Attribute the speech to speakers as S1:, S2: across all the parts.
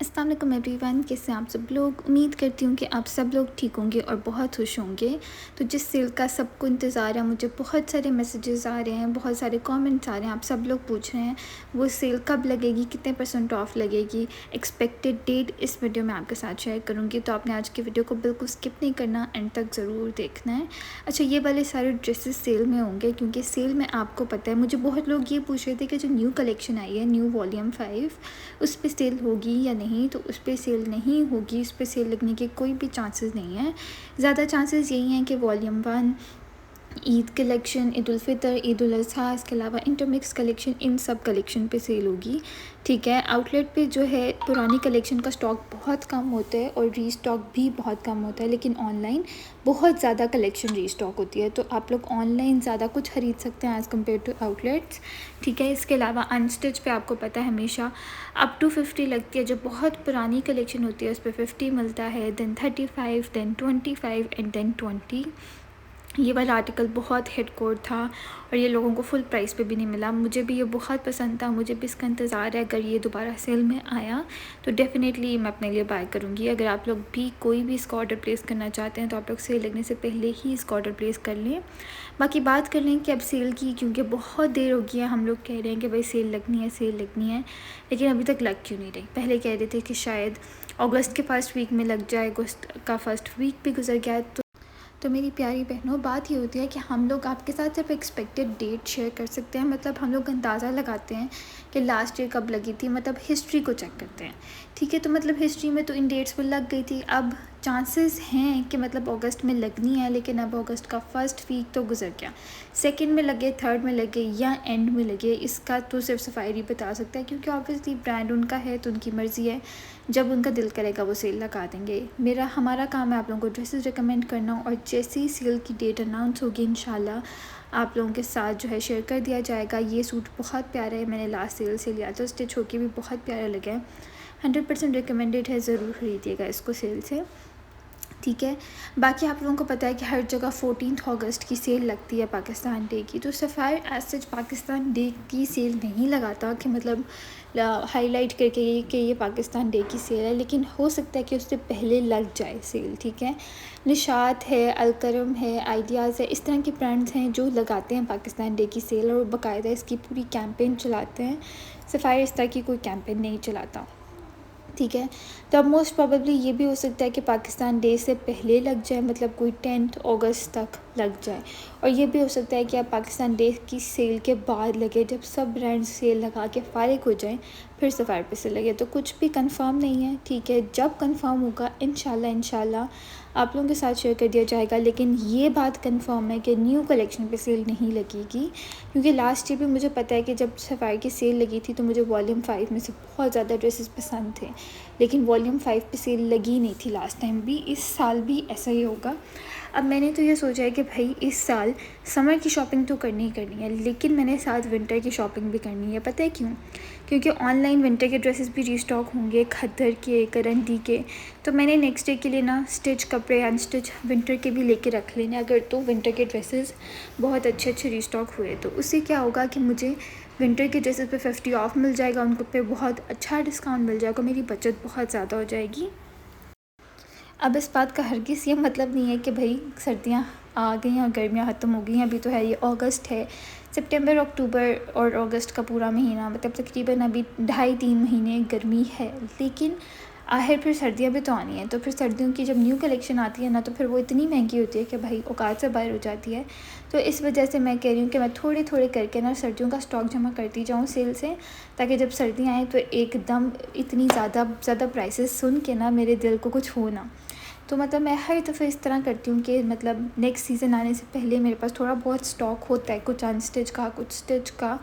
S1: अस्सलाम वालेकुम एवरीवन, कैसे आप सब लोग। उम्मीद करती हूँ कि आप सब लोग ठीक होंगे और बहुत खुश होंगे। तो जिस सेल का सबको इंतज़ार है, मुझे बहुत सारे मैसेजेस आ रहे हैं, बहुत सारे कमेंट्स आ रहे हैं, आप सब लोग पूछ रहे हैं वो सेल कब लगेगी, कितने % ऑफ़ लगेगी, एक्सपेक्टेड डेट इस वीडियो में आपके साथ शेयर करूँगी। तो आपने आज की वीडियो को बिल्कुल स्किप नहीं करना, एंड तक ज़रूर देखना है। अच्छा, ये वाले सारे ड्रेसेस सेल में होंगे क्योंकि सेल में आपको पता है, मुझे बहुत लोग ये पूछ रहे थे कि जो न्यू कलेक्शन आई है, न्यू वॉल्यूम 5, उस पर सेल होगी या नहीं। तो उस पर सेल नहीं होगी, उस पर सेल लगने के कोई भी चांसेस नहीं है। ज़्यादा चांसेस यही हैं कि वॉल्यूम 1, ईद कलेक्शन, ईद उल फितर, ईद उल अज़हा, इसके अलावा इंटरमिक्स कलेक्शन, इन सब कलेक्शन पे सेल होगी। ठीक है, आउटलेट पे जो है पुरानी कलेक्शन का स्टॉक बहुत कम होता है और रीस्टॉक भी बहुत कम होता है, लेकिन ऑनलाइन बहुत ज़्यादा कलेक्शन रीस्टॉक होती है। तो आप लोग ऑनलाइन ज़्यादा कुछ ख़रीद सकते हैं एज़ कम्पेयर टू आउटलेट्स। ठीक है, इसके अलावा अनस्टिच पे आपको पता है हमेशा अप टू 50 लगती है। जो बहुत पुरानी कलेक्शन होती है उस पर 50 मिलता है, देन 35, देन 25 एंड देन 20। ये वाला आर्टिकल बहुत हिट कोड था और ये लोगों को फुल प्राइस पे भी नहीं मिला। मुझे भी ये बहुत पसंद था, मुझे भी इसका इंतज़ार है। अगर ये दोबारा सेल में आया तो डेफ़िनेटली मैं अपने लिए बाय करूँगी। अगर आप लोग भी कोई भी इसका ऑर्डर प्लेस करना चाहते हैं तो आप लोग सेल लगने से पहले ही इसका ऑर्डर प्लेस कर लें। बाकी बात कर लें कि अब सेल की, क्योंकि बहुत देर हो गई है, हम लोग कह रहे हैं कि भाई सेल लगनी है, सेल लगनी है, लेकिन अभी तक लग क्यों नहीं रही। पहले कह रहे थे कि शायद अगस्त के फर्स्ट वीक में लग जाए, अगस्त का फर्स्ट वीक भी गुजर गया। तो मेरी प्यारी बहनों, बात ये होती है कि हम लोग आपके साथ सिर्फ एक्सपेक्टेड डेट शेयर कर सकते हैं। मतलब हम लोग अंदाज़ा लगाते हैं कि लास्ट ईयर कब लगी थी, मतलब हिस्ट्री को चेक करते हैं। ठीक है, तो मतलब हिस्ट्री में तो इन डेट्स पर लग गई थी। अब चांसेस हैं कि मतलब अगस्त में लगनी है, लेकिन अब अगस्त का फर्स्ट वीक तो गुजर गया, सेकंड में लगे, थर्ड में लगे या एंड में लगे, इसका तो सिर्फ सफारी बता सकता है, क्योंकि ऑब्वियसली ब्रांड उनका है तो उनकी मर्ज़ी है। जब उनका दिल करेगा वो सेल लगा देंगे। हमारा काम है आप लोगों को ड्रेसेस रिकमेंड करना, और जैसे ही सेल की डेट अनाउंस होगी इंशाल्लाह आप लोगों के साथ जो है शेयर कर दिया जाएगा। ये सूट बहुत प्यारा है, मैंने लास्ट सेल से लिया था, स्टिच होके भी बहुत प्यारा लगा है। 100% रिकमेंडेड है, ज़रूर ख़रीदिएगा इसको सेल से। ठीक है, बाकी आप लोगों को पता है कि हर जगह 14 अगस्त की सेल लगती है पाकिस्तान डे की। तो Sapphire as such Pakistan day की सेल नहीं लगाता कि मतलब हाईलाइट करके ये पाकिस्तान डे की सेल है, लेकिन हो सकता है कि उससे पहले लग जाए सेल। ठीक है, निशात है, अलकरम है, आइडियाज़ है, इस तरह के ब्रांड्स हैं जो लगाते हैं पाकिस्तान डे की सेल और बाकायदा इसकी पूरी कैंपेन चलाते हैं। सफ़ायर इस तरह की कोई कैंपेन नहीं चलाता। ठीक है, तो अब मोस्ट प्रोबेबली ये भी हो सकता है कि पाकिस्तान डे से पहले लग जाए, मतलब कोई 10 अगस्त तक लग जाए। और ये भी हो सकता है कि अब पाकिस्तान डे की सेल के बाद लगे, जब सब ब्रांड्स सेल लगा के फारिग हो जाएं, फिर सफ़ायर पे से लगे। तो कुछ भी कंफर्म नहीं है। ठीक है, जब कंफर्म होगा इंशाल्लाह आप लोगों के साथ शेयर कर दिया जाएगा। लेकिन ये बात कंफर्म है कि न्यू कलेक्शन पे सेल नहीं लगेगी, क्योंकि लास्ट ईयर भी मुझे पता है कि जब सफ़ायर की सेल लगी थी तो मुझे वॉल्यूम 5 में से बहुत ज़्यादा ड्रेसेस पसंद थे, लेकिन वॉल्यूम 5 पे सेल लगी नहीं थी लास्ट टाइम भी। इस साल भी ऐसा ही होगा। अब मैंने तो ये सोचा है कि भाई इस साल समर की शॉपिंग तो करनी ही करनी है, लेकिन मैंने साथ विंटर की शॉपिंग भी करनी है। पता है क्यों? क्योंकि ऑनलाइन विंटर के ड्रेसेस भी रीस्टॉक होंगे, खद्दर के, करंदी के। तो मैंने नेक्स्ट डे के लिए ना स्टिच कपड़े, अनस्टिच विंटर के भी लेके रख लेने, अगर तो विंटर के ड्रेसेस बहुत अच्छे रीस्टॉक हुए तो उससे क्या होगा कि मुझे विंटर के ड्रेसेस पे 50 ऑफ मिल जाएगा, उनको पे बहुत अच्छा डिस्काउंट मिल जाएगा, मेरी बचत बहुत ज़्यादा हो जाएगी। अब इस बात का हरगिज़ ये मतलब नहीं है कि भाई सर्दियाँ आ गई और गर्मियाँ ख़त्म हो गई हैं। अभी तो है, ये अगस्त है, सितंबर, अक्टूबर और अगस्त का पूरा महीना, मतलब तकरीबन अभी 2.5-3 महीने गर्मी है, लेकिन आखिर फिर सर्दियाँ भी तो आनी है। तो फिर सर्दियों की जब न्यू कलेक्शन आती है ना, तो फिर वो इतनी महंगी होती है कि भाई औकात से बाहर हो जाती है। तो इस वजह से मैं कह रही हूँ कि मैं थोड़े थोड़े करके ना सर्दियों का स्टॉक जमा करती जाऊँ सेल से, ताकि जब सर्दियाँ आएँ तो एकदम इतनी ज़्यादा प्राइसेस सुन के ना मेरे दिल को कुछ हो ना। तो मतलब मैं हर दफ़े इस तरह करती हूँ कि मतलब नेक्स्ट सीज़न आने से पहले मेरे पास थोड़ा बहुत स्टॉक होता है, कुछ अनस्टिच का, कुछ स्टिच का,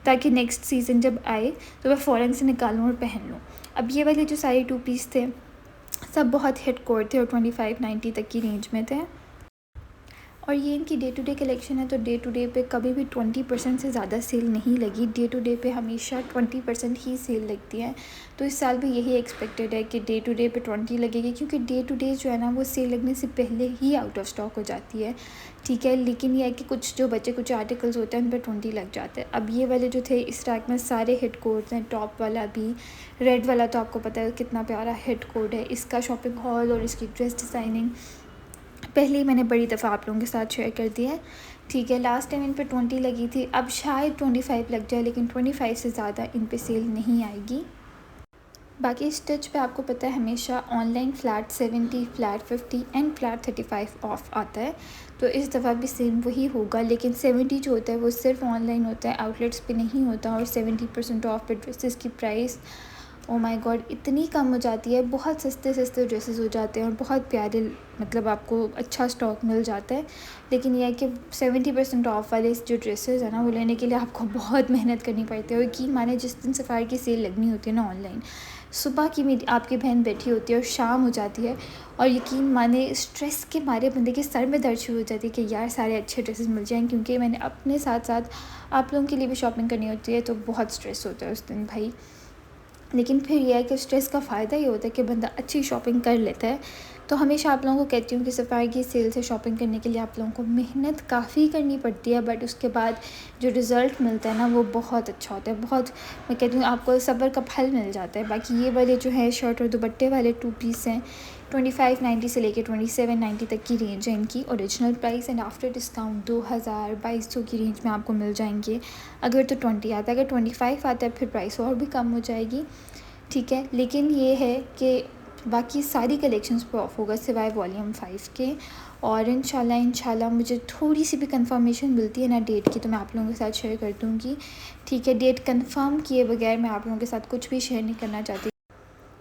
S1: ताकि नेक्स्ट सीज़न जब आए तो मैं फ़ौरन से निकालूँ और पहन लूँ। अब ये वाले जो सारे 2 पीस थे सब बहुत हिट कोड थे और 25-90 तक की रेंज में थे। और ये इनकी डे टू डे कलेक्शन है, तो डे टू डे पे कभी भी 20% से ज़्यादा सेल नहीं लगी। डे टू डे पे हमेशा 20% ही सेल लगती है। तो इस साल भी यही एक्सपेक्टेड है कि डे टू डे पे 20 लगेगी, क्योंकि डे टू डे जो है ना वो सेल लगने से पहले ही आउट ऑफ स्टॉक हो जाती है, ठीक है। लेकिन यह है कि कुछ जो बचे कुछ आर्टिकल्स होते हैं उन पर 20 लग जाते हैं। अब ये वाले जो थे इस रैक में सारे हिट कोड्स हैं। टॉप वाला भी, रेड वाला तो आपको पता है कितना प्यारा हिट कोड है। इसका शॉपिंग हॉल और इसकी ड्रेस डिज़ाइनिंग पहले ही मैंने बड़ी दफ़ा आप लोगों के साथ शेयर कर दिया है, ठीक है। लास्ट टाइम इन पे 20 लगी थी, अब शायद 25 लग जाए, लेकिन 25 से ज़्यादा इन पे सेल नहीं आएगी। बाकी स्टिच पे आपको पता है हमेशा online flat 70, flat 50 and flat 35 of आता है। तो इस दफ़ा भी सेम वही होगा, लेकिन 70 जो होता है वो सिर्फ ऑनलाइन होता है, आउटलेट्स पे नहीं होता। और 70% ऑफ पे ड्रेसेस की प्राइस ओ माय गॉड इतनी कम हो जाती है। बहुत सस्ते सस्ते ड्रेसेस हो जाते हैं और बहुत प्यारे, मतलब आपको अच्छा स्टॉक मिल जाता है। लेकिन यह है कि 70% ऑफ वाले जो ड्रेसेस हैं ना वो लेने के लिए आपको बहुत मेहनत करनी पड़ती है। और यकीन माने जिस दिन सफ़ारी की सेल लगनी होती है ना ऑनलाइन, सुबह की मेरी आपकी बहन बैठी होती है और शाम हो जाती है, और यकीन माने स्ट्रेस के मारे बंदे के सर में दर्द शुरू हो जाती है कि यार सारे अच्छे ड्रेसेस मिल जाएँ, क्योंकि मैंने अपने साथ साथ आप लोगों के लिए भी शॉपिंग करनी होती है। तो बहुत स्ट्रेस होता है उस दिन भाई। लेकिन फिर यह है कि स्ट्रेस का फ़ायदा ये होता है कि बंदा अच्छी शॉपिंग कर लेता है। तो हमेशा आप लोगों को कहती हूँ कि सफ़ारी की सेल से शॉपिंग करने के लिए आप लोगों को मेहनत काफ़ी करनी पड़ती है, बट उसके बाद जो रिज़ल्ट मिलता है ना वो बहुत अच्छा होता है। बहुत, मैं कहती हूँ आपको सब्र का फल मिल जाता है। बाकी ये वाले जो है शर्ट और दुपट्टे वाले 2 पीस हैं, 2590 से लेके 2790 तक की रेंज है इनकी original price, and after discount 2000-2200 की रेंज में आपको मिल जाएंगे अगर तो 20 आता है। अगर 25 आता है फिर प्राइस और भी कम हो जाएगी, ठीक है। लेकिन ये है कि बाकी सारी कलेक्शंस पे ऑफ होगा सिवाय वॉल्यूम 5 के। और इंशाल्लाह मुझे थोड़ी सी भी कंफर्मेशन मिलती है ना डेट की, तो मैं आप लोगों के साथ शेयर कर दूँगी, ठीक है। डेट कंफर्म किए बगैर मैं आप लोगों के साथ कुछ भी शेयर नहीं करना चाहती,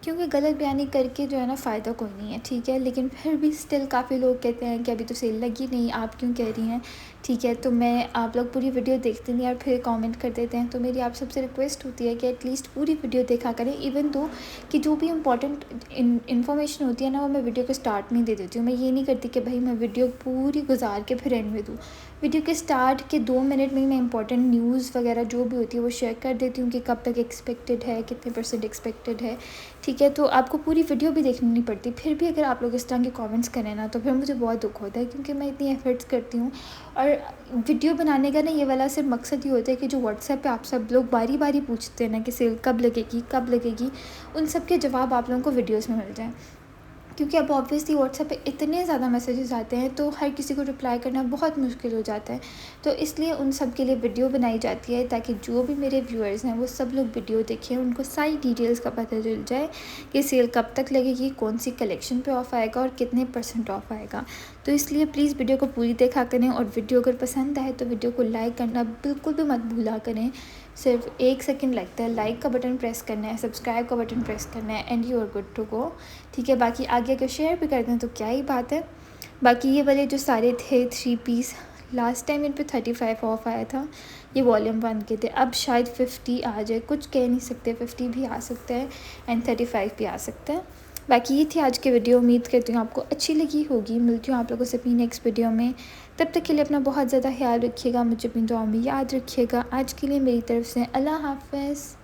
S1: क्योंकि गलत बयानी करके जो है ना फ़ायदा कोई नहीं है, ठीक है। लेकिन फिर भी स्टिल काफ़ी लोग कहते हैं कि अभी तो सेल लगी नहीं, आप क्यों कह रही हैं, ठीक है। तो मैं, आप लोग पूरी वीडियो देखते नहीं और फिर कमेंट कर देते हैं। तो मेरी आप सबसे रिक्वेस्ट होती है कि एटलीस्ट पूरी वीडियो देखा करें, इवन दो कि जो भी इंपॉर्टेंट इन्फॉर्मेशन होती है ना वो मैं वीडियो के स्टार्ट में ही दे देती हूँ। मैं ये नहीं करती कि भाई मैं वीडियो पूरी गुजार के फिर एंड में दूँ। वीडियो के स्टार्ट के 2 मिनट में ही मैं इंपॉर्टेंट न्यूज़ वगैरह जो भी होती है वो शेयर कर देती हूँ कि कब तक एक्सपेक्टेड है, कितने % एक्सपेक्टेड है, ठीक है। तो आपको पूरी वीडियो भी देखनी नहीं पड़ती। फिर भी अगर आप लोग इस तरह के कमेंट्स करें ना तो फिर मुझे बहुत दुख होता है, क्योंकि मैं इतनी एफर्ट्स करती हूँ। और वीडियो बनाने का ना ये वाला सिर्फ मकसद ये होता है कि जो व्हाट्सएप पे आप सब लोग बारी बारी पूछते हैं ना कि सेल कब लगेगी, उन सब के जवाब आप लोगों को वीडियोज़ में मिल जाएँ। क्योंकि अब ऑब्वियसली व्हाट्सएप पे इतने ज़्यादा मैसेजेस आते हैं तो हर किसी को रिप्लाई करना बहुत मुश्किल हो जाता है। तो इसलिए उन सब के लिए वीडियो बनाई जाती है, ताकि जो भी मेरे व्यूअर्स हैं वो सब लोग वीडियो देखें, उनको सारी डिटेल्स का पता चल जाए कि सेल कब तक लगेगी, कौन सी कलेक्शन पे ऑफ़ आएगा और कितने % ऑफ़ आएगा। तो इसलिए प्लीज़ वीडियो को पूरी देखा करें, और वीडियो अगर पसंद आए तो वीडियो को लाइक करना बिल्कुल भी मत भूला करें। सिर्फ 1 सेकंड लगता है, लाइक का बटन प्रेस करना है, सब्सक्राइब का बटन प्रेस करना है, and you are good to go, ठीक है। बाकी आगे अगर शेयर भी कर दें तो क्या ही बात है। बाकी ये वाले जो सारे थे 3 पीस, लास्ट टाइम इन पे 35 ऑफ आया था, ये वॉल्यूम 1 के थे। अब शायद 50 आ जाए, कुछ कह नहीं सकते, 50 भी आ सकता है एंड 35 भी आ सकता है। बाकी ये थी आज की वीडियो, उम्मीद करती हूँ आपको अच्छी लगी होगी। मिलती हूँ आप लोगों से अपनी नेक्स्ट वीडियो में, तब तक के लिए अपना बहुत ज़्यादा ख्याल रखिएगा, मुझे अपनी दुआ में याद रखिएगा। आज के लिए मेरी तरफ से अल्लाह हाफ़िज़।